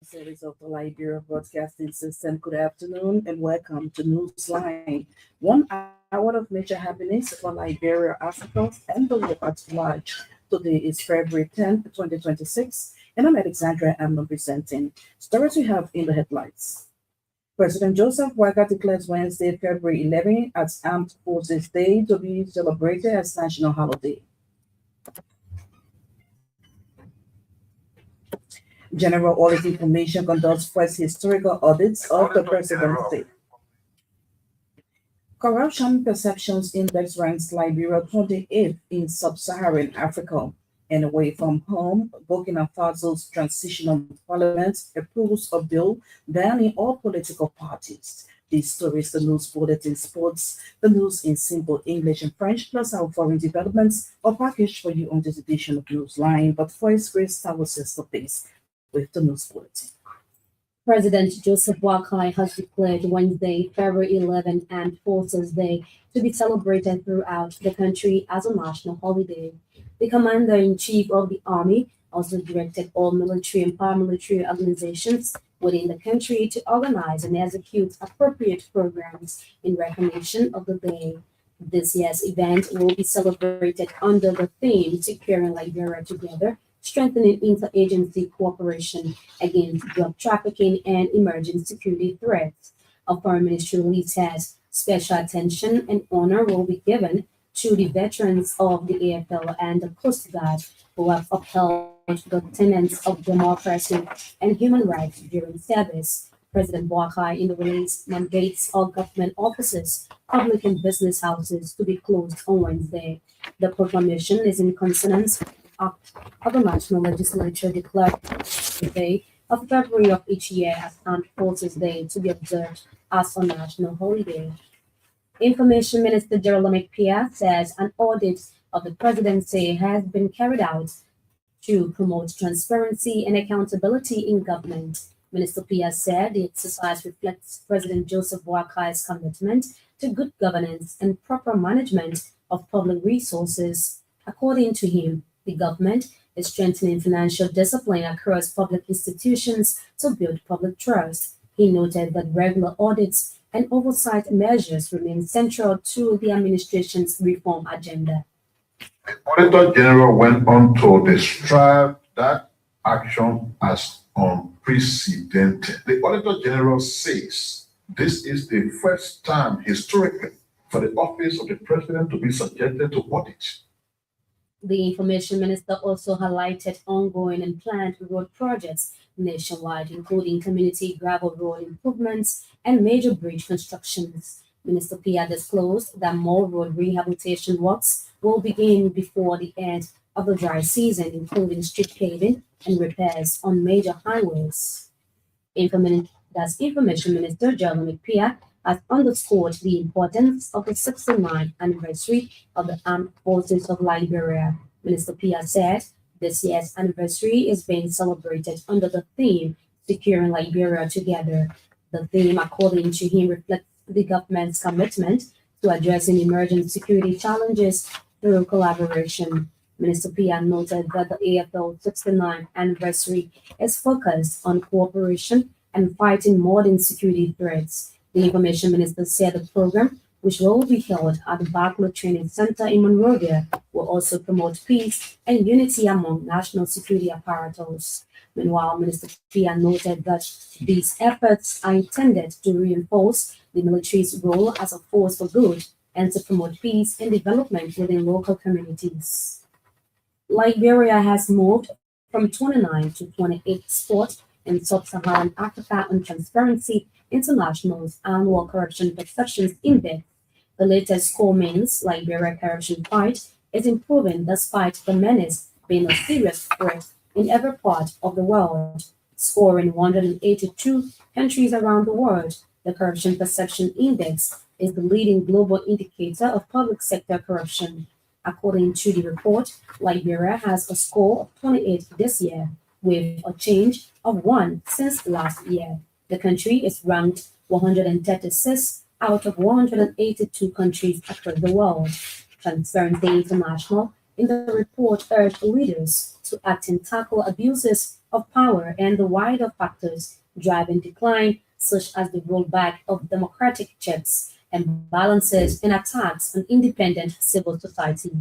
Series of the Liberia Broadcasting System. Good afternoon and welcome to Newsline. 1 hour of nature happiness for Liberia, Africa, and the world at large. Today is February 10th, 2026, and I'm Alexandra. I'm presenting stories we have in the headlines. President Joseph Waka declares Wednesday, February 11th, as Armed Forces Day to be celebrated as national holiday. General Audit Information conducts first historical audits of the presidency. Corruption Perceptions Index ranks Liberia 28th in sub-Saharan Africa. And away from home, Burkina Faso's transitional parliament approves a bill banning all political parties. These stories, the news bulletin sports, the news in simple English and French, plus our foreign developments are packaged for you on this edition of Newsline. But first, Grace Tower says the pace with the news bulletin. President Joseph Boakai has declared Wednesday, February 11 and Forces Day to be celebrated throughout the country as a national holiday. The Commander-in-Chief of the Army also directed all military and paramilitary organizations within the country to organize and execute appropriate programs in recognition of the day. This year's event will be celebrated under the theme Securing Liberia Together, strengthening interagency cooperation against drug trafficking and emerging security threats. Our Foreign Ministry release says special attention and honor will be given to the veterans of the AFL and the Coast Guard who have upheld the tenets of democracy and human rights during service. President Boakai in the release mandates all government offices, public and business houses to be closed on Wednesday. The proclamation is in consonance of the National Legislature declared the day of February of each year as Armed Forces Day to be observed as a national holiday. Information Minister Jerome Pia says an audit of the presidency has been carried out to promote transparency and accountability in government. Minister Pia said the exercise reflects President Joseph Boakai's commitment to good governance and proper management of public resources. According to him, the government is strengthening financial discipline across public institutions to build public trust. He noted that regular audits and oversight measures remain central to the administration's reform agenda. The Auditor General went on to describe that action as unprecedented. The Auditor General says this is the first time historically for the office of the President to be subjected to audit. The Information Minister also highlighted ongoing and planned road projects nationwide, including community gravel road improvements and major bridge constructions. Minister Pia disclosed that more road rehabilitation works will begin before the end of the dry season, including street paving and repairs on major highways. Information Minister Jerome Pia has underscored the importance of the 69th anniversary of the Armed Forces of Liberia. Minister Pia said this year's anniversary is being celebrated under the theme Securing Liberia Together. The theme, according to him, reflects the government's commitment to addressing emerging security challenges through collaboration. Minister Pia noted that the AFL 69th anniversary is focused on cooperation and fighting modern security threats. The Information Minister said the program, which will be held at the Barclay Training Center in Monrovia, will also promote peace and unity among national security apparatus. Meanwhile, Minister Pia noted that these efforts are intended to reinforce the military's role as a force for good and to promote peace and development within local communities. Liberia has moved from 29 to 28 spot in Sub-Saharan Africa on Transparency International's Annual Corruption Perceptions Index. The latest score means Liberia corruption fight is improving despite the menace being a serious threat in every part of the world. Scoring 182 countries around the world, the Corruption Perception Index is the leading global indicator of public sector corruption. According to the report, Liberia has a score of 28 this year, with a change of 1 since last year. The country is ranked 136 out of 182 countries across the world. Transparency International in the report urged leaders to act and tackle abuses of power and the wider factors driving decline, such as the rollback of democratic checks and balances and attacks on independent civil society.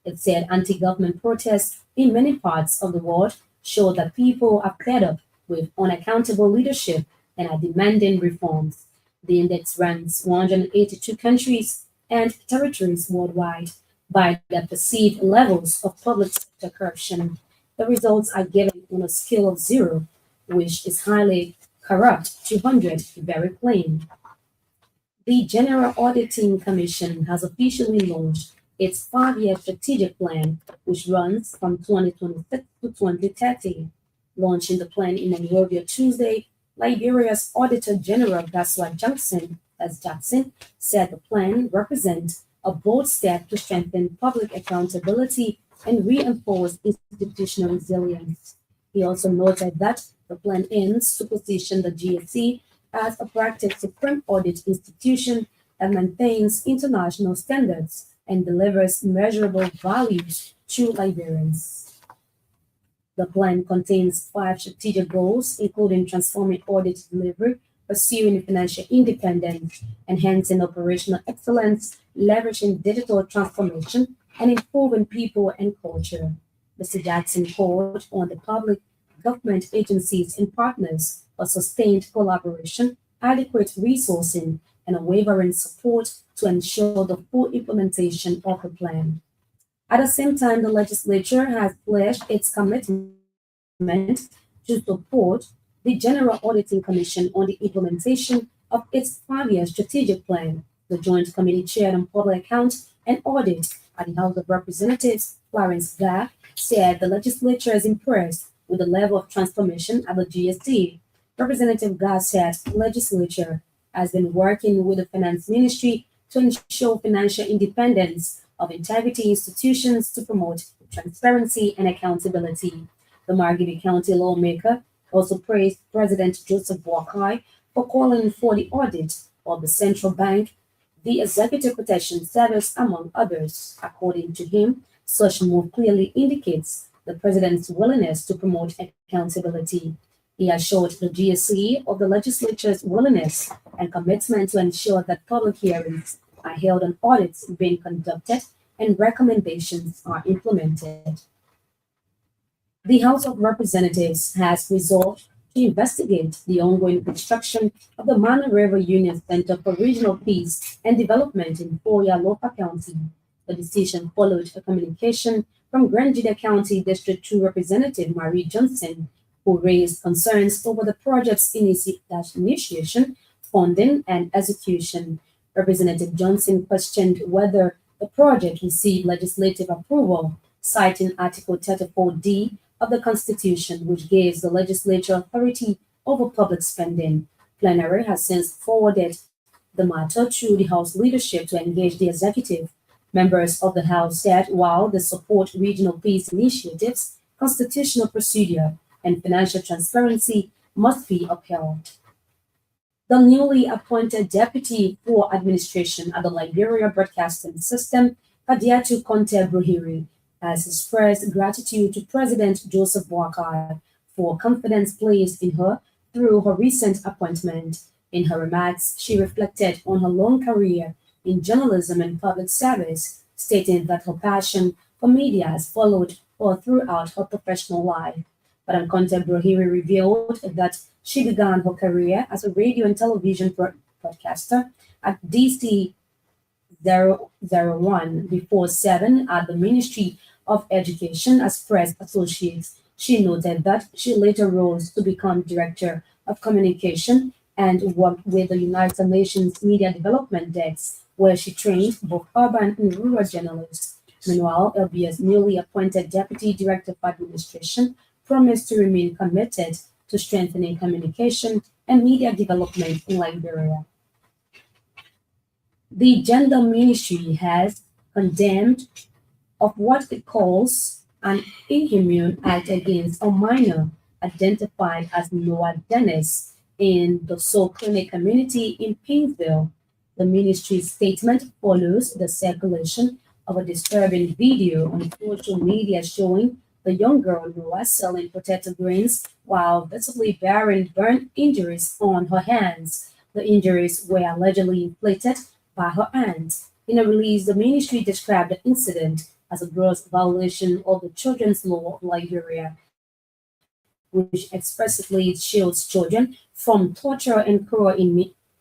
It said anti-government protests in many parts of the world show that people are fed up with unaccountable leadership and are demanding reforms. The index ranks 182 countries and territories worldwide by their perceived levels of public sector corruption. The results are given on a scale of 0, which is highly corrupt, to 100, very plain. The General Auditing Commission has officially launched its 5-year strategic plan, which runs from 2026 to 2030. Launching the plan in Nairobi on Tuesday, Liberia's Auditor General Gaswa Jackson said the plan represents a bold step to strengthen public accountability and reinforce institutional resilience. He also noted that the plan aims to position the GSC as a practice supreme audit institution that maintains international standards and delivers measurable values to Liberians. The plan contains 5 strategic goals, including transforming audit delivery, pursuing financial independence, enhancing operational excellence, leveraging digital transformation, and improving people and culture. Mr. Jackson called on the public, government agencies, and partners for sustained collaboration, adequate resourcing, and unwavering support to ensure the full implementation of the plan. At the same time, the legislature has pledged its commitment to support the General Auditing Commission on the implementation of its 5-year strategic plan. The Joint Committee Chair on Public Accounts and Audit at the House of Representatives, Clarence Black, said the legislature is impressed with the level of transformation at the GST. Representative Gah said the legislature has been working with the Finance Ministry to ensure financial independence of integrity institutions to promote transparency and accountability. The Margibi County lawmaker also praised President Joseph Boakai for calling for the audit of the central bank, the Executive Protection Service, among others. According to him, such move clearly indicates the president's willingness to promote accountability. He assured the GSE of the legislature's willingness and commitment to ensure that public hearings are held on audits being conducted and recommendations are implemented. The House of Representatives has resolved to investigate the ongoing construction of the Mana River Union Center for Regional Peace and Development in Foya, Lopa County. The decision followed a communication from Grand Juda County District 2 Representative Marie Johnson, who raised concerns over the project's initiation, funding, and execution. Representative Johnson questioned whether the project received legislative approval, citing Article 34D of the Constitution, which gives the legislature authority over public spending. Plenary has since forwarded the matter to the House leadership to engage the executive. Members of the House said while they support regional peace initiatives, constitutional procedure and financial transparency must be upheld. The newly appointed Deputy for Administration at the Liberia Broadcasting System, Kadiatu Conte Bruhiri, has expressed gratitude to President Joseph Boakai for confidence placed in her through her recent appointment. In her remarks, she reflected on her long career in journalism and public service, stating that her passion for media has followed her throughout her professional life. Madam Conte Bruhiri revealed that she began her career as a radio and television broadcaster at DC 001 before 7 at the Ministry of Education as press associate. She noted that she later rose to become Director of Communication and worked with the United Nations Media Development Desk, where she trained both urban and rural journalists. Meanwhile, Elbc's newly appointed Deputy Director of Administration promised to remain committed to strengthening communication and media development in Liberia. The Gender Ministry has condemned of what it calls an inhumane act against a minor identified as Noah Dennis in the Soul Clinic community in Pinsville. The ministry's statement follows the circulation of a disturbing video on social media showing the young girl Noah selling potato grains while visibly bearing burn injuries on her hands. The injuries were allegedly inflicted by her aunt. In a release, the ministry described the incident as a gross violation of the Children's Law of Liberia, which expressly shields children from torture and cruel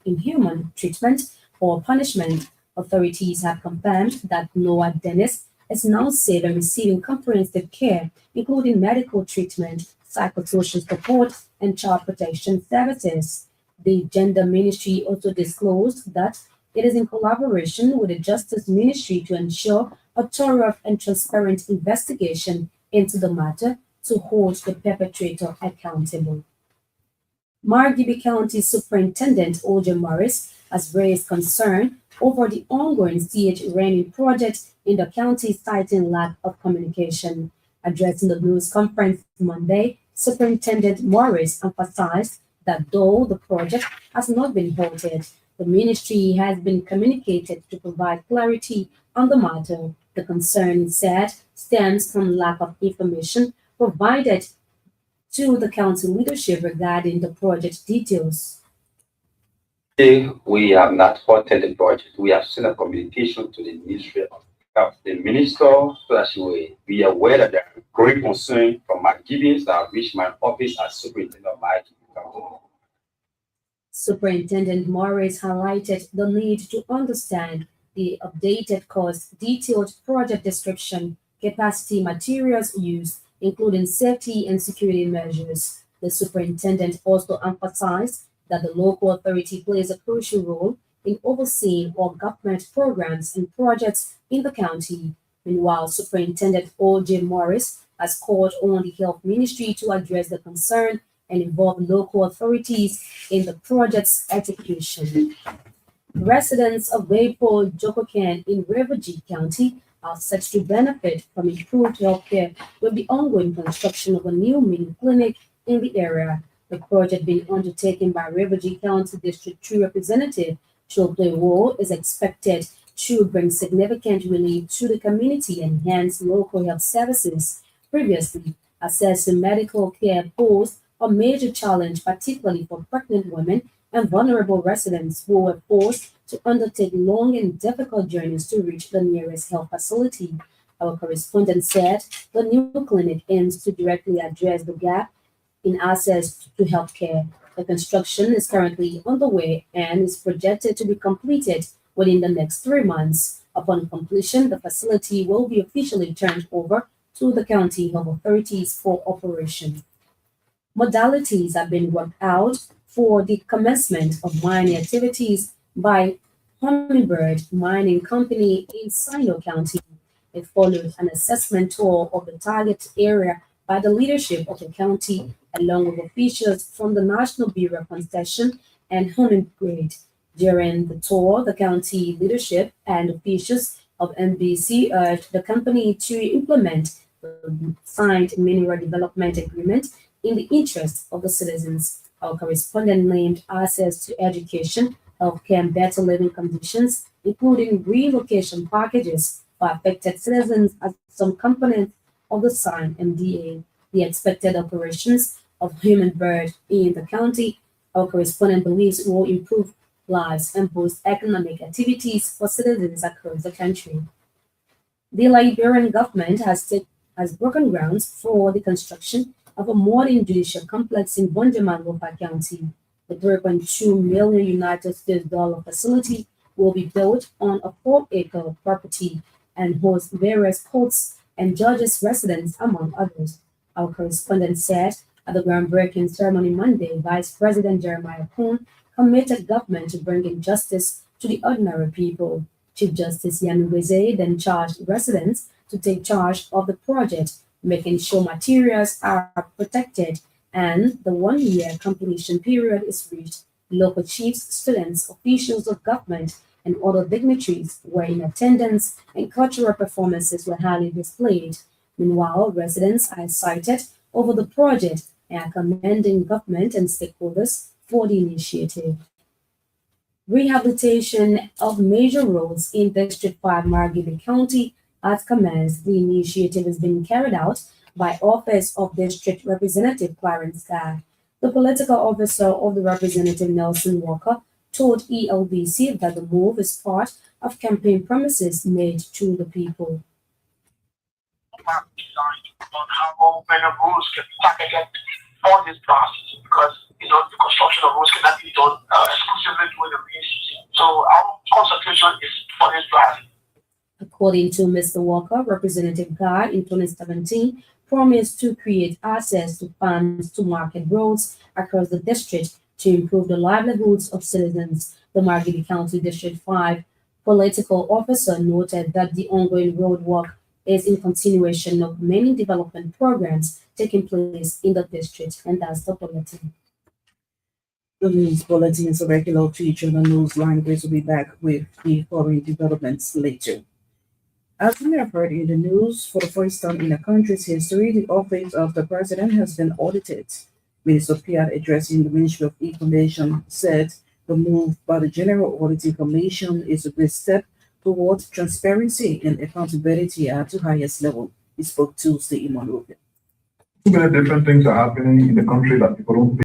inhuman treatment or punishment. Authorities have confirmed that Noah Dennis is now safe and receiving comprehensive care, including medical treatment, psychosocial support, and child protection services. The Gender Ministry also disclosed that it is in collaboration with the Justice Ministry to ensure a thorough and transparent investigation into the matter to hold the perpetrator accountable. Margibi County Superintendent O.J. Morris has raised concern over the ongoing siege raining project in the county, citing lack of communication. Addressing the news conference Monday, Superintendent Morris emphasized that though the project has not been halted, the ministry has been communicated to provide clarity on the matter. The concern, he said, stems from lack of information provided to the council leadership regarding the project details. We have not halted the project. We have sent a communication to the Ministry of Health, the Minister, so that she will be aware that there are growing concern from my givings that have reached my office as Superintendent of my County. Superintendent Morris highlighted the need to understand the updated cost, detailed project description, capacity, materials used, including safety and security measures. The superintendent also emphasized that the local authority plays a crucial role in overseeing all government programs and projects in the county. Meanwhile, Superintendent O.J. Morris has called on the Health Ministry to address the concern and involve local authorities in the project's execution. Residents of Waypo, Jokokan in Riverview County are set to benefit from improved healthcare with the ongoing construction of a new mini clinic in the area. The project being undertaken by Riverview County District 2 Representative Chople Wo is expected to bring significant relief to the community and enhance local health services. Previously, accessing medical care posed a major challenge, particularly for pregnant women and vulnerable residents who were forced to undertake long and difficult journeys to reach the nearest health facility. Our correspondent said the new clinic aims to directly address the gap in access to healthcare. The construction is currently underway and is projected to be completed within the next 3 months. Upon completion, the facility will be officially turned over to the county health authorities for operation. Modalities have been worked out for the commencement of mining activities by Hummingbird Mining Company in Sino County. It followed an assessment tour of the target area by the leadership of the county, along with officials from the National Bureau of Concession and Hummingbird. During the tour, the county leadership and officials of MBC urged the company to implement the signed mineral development agreement in the interest of the citizens. Our correspondent named access to education, healthcare, and better living conditions, including relocation packages for affected citizens as some components of the signed MDA. The expected operations of Human Bird in the county, our correspondent believes, will improve lives and boost economic activities for citizens across the country. The Liberian government has broken grounds for the construction of a modern judicial complex in Bonjaman, Lopa County. The 3.2 million United States dollar facility will be built on a 4-acre property and host various courts and judges' residence, among others. Our correspondent said at the groundbreaking ceremony Monday, Vice President Jeremiah Poon committed government to bringing justice to the ordinary people. Chief Justice Yamugweze then charged residents to take charge of the project, making sure materials are protected and the 1-year completion period is reached. Local chiefs, students, officials of government, and other dignitaries were in attendance, and cultural performances were highly displayed. Meanwhile, residents are excited over the project and are commending government and stakeholders for the initiative. Rehabilitation of major roads in District 5 Margibi County has commenced. The initiative is being carried out by Office of District Representative Clarence Guy. The political officer of the representative Nelson Walker told ELBC that the move is part of campaign promises made to the people. On how better roads can be targeted on this process because the construction of roads cannot be done exclusively during the rain season. So our concentration is on this process. According to Mr. Walker, Representative Guy in 2017 promised to create access to funds to market roads across the district to improve the livelihoods of citizens. The Margibi County District 5 political officer noted that the ongoing road work is in continuation of many development programs taking place in the district, and that's the bulletin. The news bulletin is a regular feature on the Newsline. Grace will be back with the foreign developments later. As we have heard in the news, for the first time in the country's history, the office of the president has been audited. Minister Piat, addressing the Ministry of Information, said the move by the General Auditing Commission is a great step towards transparency and accountability at the highest level. He spoke Tuesday in Monrovia. Too many different things are happening in the country that people don't pay